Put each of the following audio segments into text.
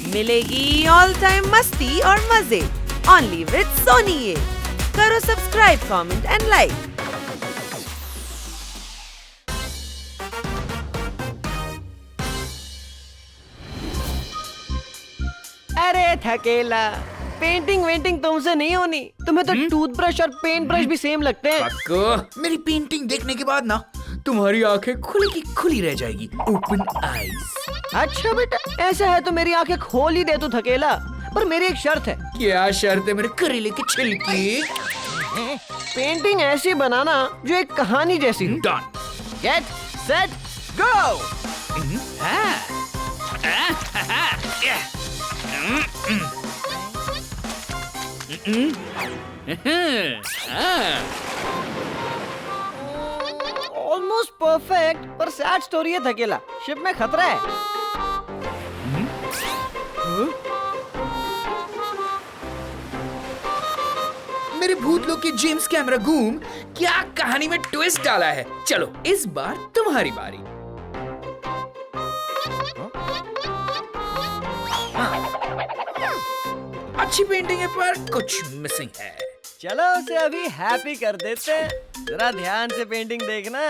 मिलेगी all time मस्ती और मजे ओनली विद सोनी ये। करो सब्सक्राइब, कमेंट एंड लाइक। अरे थकेला, पेंटिंग वेंटिंग तुमसे नहीं होनी। तुम्हें तो टूथब्रश और पेंट ब्रश भी सेम लगते हैं। पक्को, मेरी पेंटिंग देखने के बाद ना तुम्हारी आंखें खुली की खुली रह जाएगी। Open eyes. अच्छा बेटा, ऐसा है तो मेरी आंखें खोल ही दे तू थकेला, पर मेरी एक शर्त है। क्या शर्त है मेरे करेले के छिलके? पेंटिंग ऐसी बनाना जो एक कहानी जैसी हो। Done. Get set go. Almost perfect, पर सैड स्टोरी है थकेला। शिप में खतरा है। मेरे भूत लोग की जेम्स कैमरा घूम क्या कहानी में ट्विस्ट डाला है। चलो इस बार तुम्हारी बारी। अच्छी पेंटिंग है पर कुछ मिसिंग है। चलो उसे अभी हैप्पी कर देते हैं। जरा ध्यान से पेंटिंग देखना।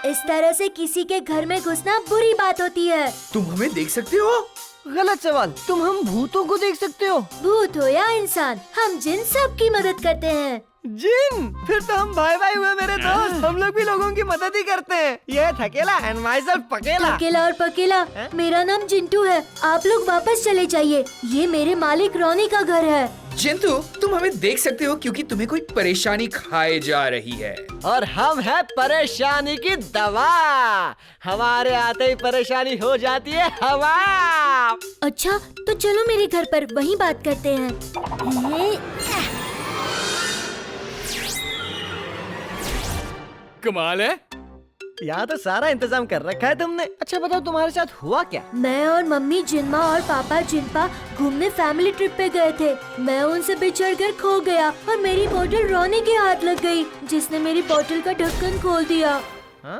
इस तरह से किसी के घर में घुसना बुरी बात होती है। तुम हमें देख सकते हो? गलत सवाल। तुम हम भूतों को देख सकते हो? भूत हो या इंसान, हम जिन सबकी मदद करते हैं। जिन? फिर तो हम भाई भाई हुए मेरे दोस्त। हम लोग भी लोगों की मदद ही करते हैं। ये थकेला एंड माई सेल्फ पकेला। अकेला और पकेला। मेरा नाम जिंटू है। आप लोग वापस चले जाइए। ये मेरे मालिक रोनी का घर है। जिंतू, तुम हमें देख सकते हो क्योंकि तुम्हें कोई परेशानी खाए जा रही है। और हम है परेशानी की दवा। हमारे आते ही परेशानी हो जाती है हवा। अच्छा, तो चलो मेरे घर पर वहीं बात करते हैं। कमाल है। यहाँ तो सारा इंतजाम कर रखा है तुमने। अच्छा बताओ, तुम्हारे साथ हुआ क्या? मैं और मम्मी जिन्मा और पापा जिनपा घूमने फैमिली ट्रिप पे गए थे। मैं उनसे बिछड़ कर खो गया और मेरी बोतल रोनी के हाथ लग गई, जिसने मेरी बोतल का ढक्कन खोल दिया।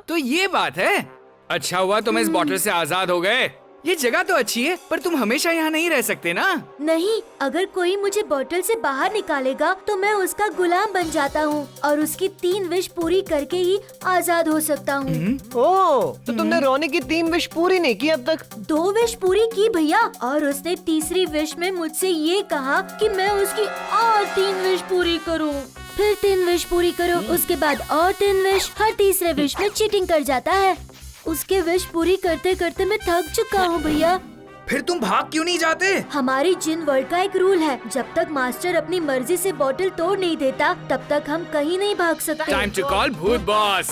तो ये बात है। अच्छा हुआ तुम इस बोतल से आजाद हो गए। ये जगह तो अच्छी है पर तुम हमेशा यहाँ नहीं रह सकते ना। नहीं, अगर कोई मुझे बोतल से बाहर निकालेगा तो मैं उसका गुलाम बन जाता हूँ और उसकी 3 विश पूरी करके ही आजाद हो सकता हूँ। ओह, तो तुमने रोनी की 3 विश पूरी नहीं की अब तक? 2 विश पूरी की भैया, और उसने तीसरी विश में मुझसे ये कहा कि मैं उसकी और 3 विश पूरी करूँ। फिर 3 विश पूरी करो, उसके बाद और 3 विश। हर तीसरे विश में चीटिंग कर जाता है। उसके विश पूरी करते करते मैं थक चुका हूँ भैया। फिर तुम भाग क्यों नहीं जाते? हमारी जिन वर्ल्ड का एक रूल है, जब तक मास्टर अपनी मर्जी से बोतल तोड़ नहीं देता तब तक हम कहीं नहीं भाग सकते। टाइम टू कॉल भूत बॉस।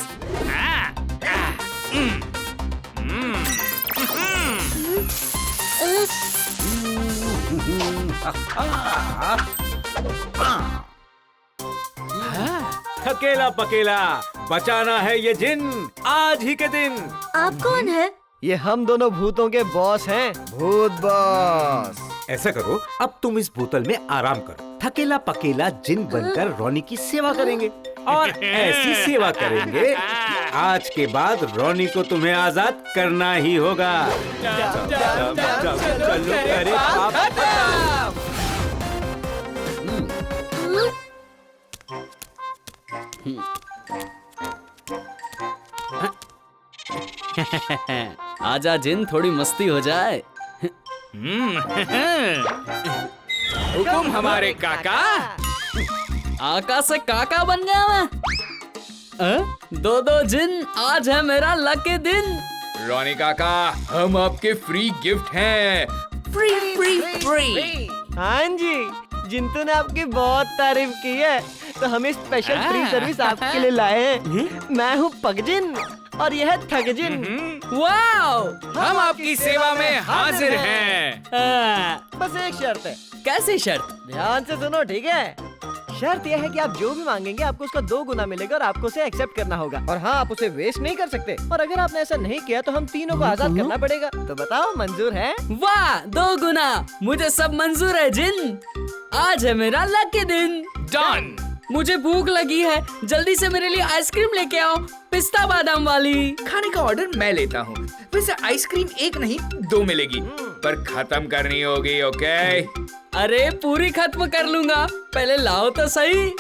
थकेला पकेला, बचाना है ये जिन आज ही के दिन। आप कौन है? ये हम दोनों भूतों के बॉस हैं, भूत बॉस। ऐसा करो, अब तुम इस बोतल में आराम करो। थकेला पकेला जिन बनकर रोनी की सेवा करेंगे और ऐसी सेवा करेंगे आज के बाद रोनी को तुम्हें आजाद करना ही होगा। चलो करे बाप। आजा जिन, थोड़ी मस्ती हो जाए। हुकुम हमारे काका। आका से काका बन गया मैं। दो जिन, आज है मेरा लकी दिन। रोनी काका, हम आपके फ्री गिफ्ट हैं। Free free free. हाँ जी, जिंतू ने आपकी बहुत तारीफ की है तो हम स्पेशल फ्री सर्विस आपके लिए लाए हैं। मैं हूँ पगजिन और यह है थगजिन। वाओ! हम आपकी सेवा में हाजिर हैं। बस एक शर्त है, कैसी शर्त? ध्यान से सुनो, ठीक है? शर्त यह है कि आप जो भी मांगेंगे आपको उसका 2 गुना मिलेगा और आपको उसे एक्सेप्ट करना होगा। और हाँ, आप उसे वेस्ट नहीं कर सकते। और अगर आपने ऐसा नहीं किया तो हम तीनों को आजाद करना पड़ेगा। तो बताओ, मंजूर है? वाह, 2 गुना! मुझे सब मंजूर है जिन। आज है मेरा लकी दिन। डन। मुझे भूख लगी है, जल्दी से मेरे लिए आइसक्रीम लेके आओ, पिस्ता बादाम वाली। खाने का ऑर्डर मैं लेता हूँ। वैसे आइसक्रीम 1 नहीं 2 मिलेगी, पर खत्म करनी होगी, ओके? अरे पूरी खत्म कर लूंगा, पहले लाओ तो सही।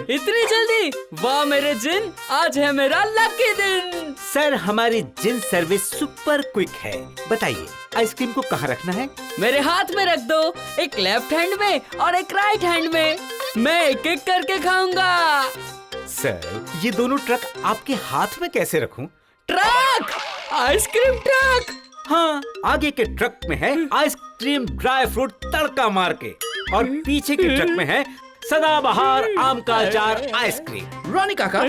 इतनी जल्दी? वाह मेरे जिन, आज है मेरा लकी दिन। सर, हमारी जिन सर्विस सुपर क्विक है। बताइए, आइसक्रीम को कहाँ रखना है? मेरे हाथ में रख दो, एक लेफ्ट हैंड में और एक राइट हैंड में। मैं एक एक करके खाऊंगा। सर, ये दोनों ट्रक आपके हाथ में कैसे रखूं? ट्रक? Ice cream truck? हाँ, आगे के ट्रक में है आइसक्रीम ड्राई फ्रूट तड़का मार के, और पीछे के ट्रक में है सदाबहार आम का अचार आइसक्रीम। रॉनी काका,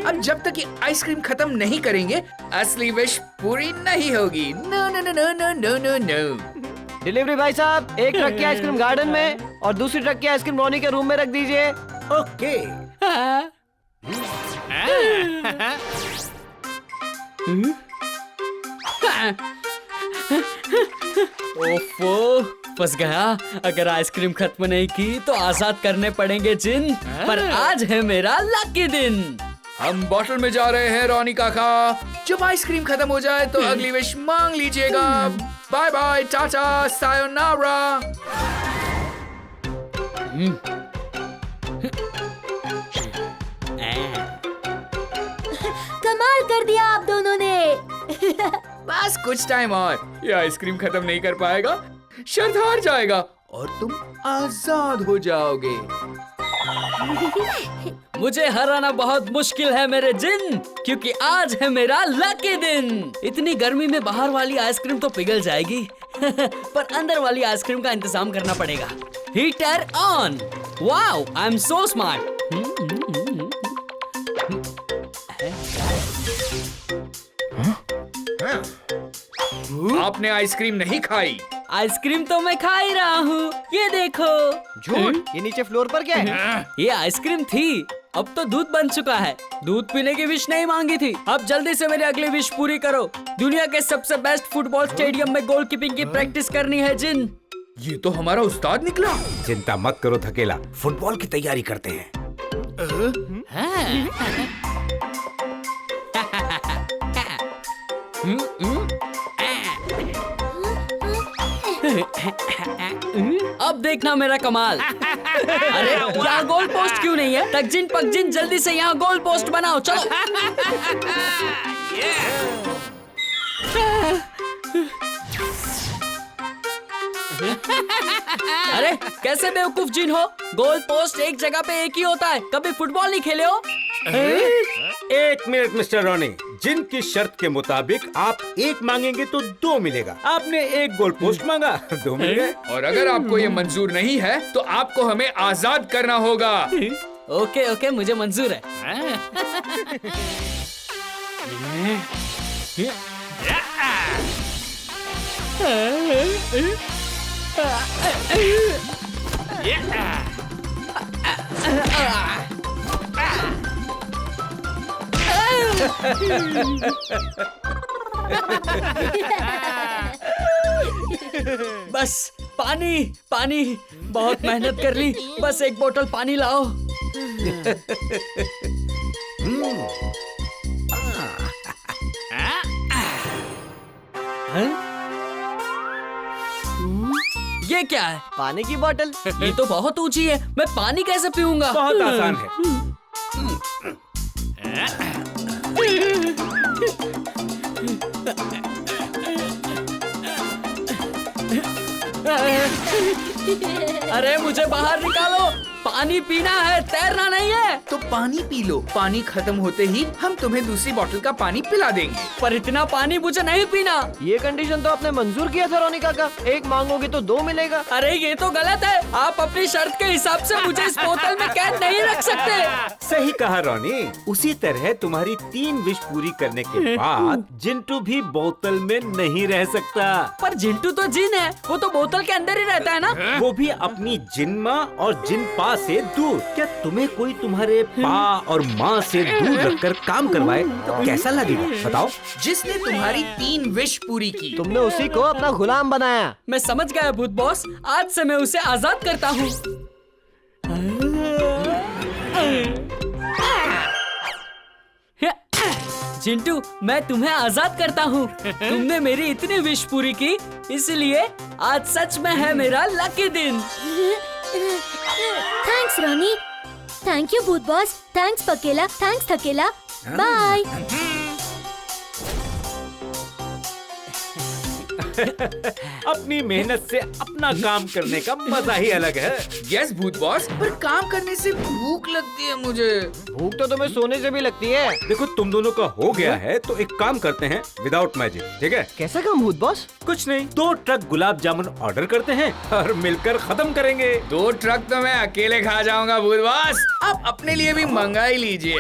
अब जब तक ये आइसक्रीम खत्म नहीं करेंगे, असली विश पूरी नहीं होगी। No no no no no no no no. Delivery भाई साहब, एक ट्रक की आइसक्रीम गार्डन में और दूसरी ट्रक की आइसक्रीम रोनी के रूम में रख दीजिए। ओके। ओफो, फंस गया। अगर आइसक्रीम खत्म नहीं की तो आजाद करने पड़ेंगे जिन। पर आज है मेरा लकी दिन। हम बॉटल में जा रहे हैं रॉनी काका। जब आइसक्रीम खत्म हो जाए तो अगली विश मांग लीजिएगा। बाय बाय, टाटा, सायोनारा। कमाल कर दिया आप दोनों ने। बस कुछ टाइम और, ये आइसक्रीम खत्म नहीं कर पाएगा, शर्त हार जाएगा और तुम आजाद हो जाओगे। मुझे हराना बहुत मुश्किल है मेरे जिन, क्योंकि आज है मेरा लकी दिन। इतनी गर्मी में बाहर वाली आइसक्रीम तो पिघल जाएगी, पर अंदर वाली आइसक्रीम का इंतजाम करना पड़ेगा। Heater on. Wow, I am so smart. आपने आइसक्रीम नहीं खाई। आइसक्रीम तो मैं खा ही रहा हूँ, ये देखो। झूठ, ये नीचे फ्लोर पर क्या है? ये आइसक्रीम थी, अब तो दूध बन चुका है। दूध पीने की विश नहीं मांगी थी। अब जल्दी से मेरी अगली विश पूरी करो। दुनिया के सबसे बेस्ट फुटबॉल स्टेडियम में गोलकीपिंग की प्रैक्टिस करनी है जिन। ये तो हमारा उस्ताद निकला। चिंता मत करो थकेला, फुटबॉल की तैयारी करते हैं। अब देखना मेरा कमाल। अरे यहाँ गोल पोस्ट क्यों नहीं है? तकजिन पकजिन, जल्दी से यहाँ गोल पोस्ट बनाओ, चलो। अरे कैसे बेवकूफ जिन हो? गोल पोस्ट एक जगह पे एक ही होता है, कभी फुटबॉल नहीं खेले हो? 1 मिनट मिस्टर रॉनी, जिन की शर्त के मुताबिक आप 1 मांगेंगे तो 2 मिलेगा। आपने 1 गोल पोस्ट मांगा, 2 मिल गए। और अगर आपको ये मंजूर नहीं है तो आपको हमें आजाद करना होगा। ओके ओके, मुझे मंजूर है। बस पानी पानी, बहुत मेहनत कर ली, बस 1 बोतल पानी लाओ। ये क्या है? पानी की बोतल। ये तो बहुत ऊंची है, मैं पानी कैसे पीऊंगा? बहुत आसान है। अरे मुझे बाहर निकालो, पानी पीना है, तैरना नहीं है। तो पानी पी लो, पानी खत्म होते ही हम तुम्हें दूसरी बोतल का पानी पिला देंगे। पर इतना पानी मुझे नहीं पीना। ये कंडीशन तो आपने मंजूर किया था रोनिका का, एक मांगोगे तो 2 मिलेगा। अरे ये तो गलत है, आप अपनी शर्त के हिसाब से मुझे इस बोतल में कैद नहीं रख सकते। सही कहा रोनी। उसी तरह तुम्हारी 3 विश पूरी करने के बाद जिंटू भी बोतल में नहीं रह सकता। पर जिंटू तो जिन है, वो तो बोतल के अंदर ही रहता है ना। वो भी अपनी जिन माँ और जिन पा से दूर। क्या तुम्हें कोई तुम्हारे पा और माँ से दूर रखकर काम करवाए तो कैसा लगेगा बताओ? जिसने तुम्हारी 3 विश पूरी की, तुमने उसी को अपना गुलाम बनाया। मैं समझ गया भूत बॉस, आज से मैं उसे आजाद करता हूँ। जिंटू, मैं तुम्हें आजाद करता हूँ। तुमने मेरी इतनी विश पूरी की, इसलिए आज सच में है मेरा लकी दिन। थैंक्स रॉनी, थैंक यू भूत बॉस, थैंक्स पकेला, थैंक्स थकेला, बाय। अपनी मेहनत से अपना काम करने का मजा ही अलग है। यस भूत बॉस, पर काम करने से भूख लगती है मुझे। भूख तो तुम्हें सोने से भी लगती है। देखो तुम दोनों का हो गया है तो एक काम करते हैं विदाउट मैजिक, ठीक है? कैसा काम भूत बॉस? कुछ नहीं, 2 ट्रक गुलाब जामुन ऑर्डर करते हैं और मिलकर खत्म करेंगे। 2 ट्रक तो मैं अकेले खा जाऊंगा भूत बॉस, आप अपने लिए भी मंगा ही लीजिए।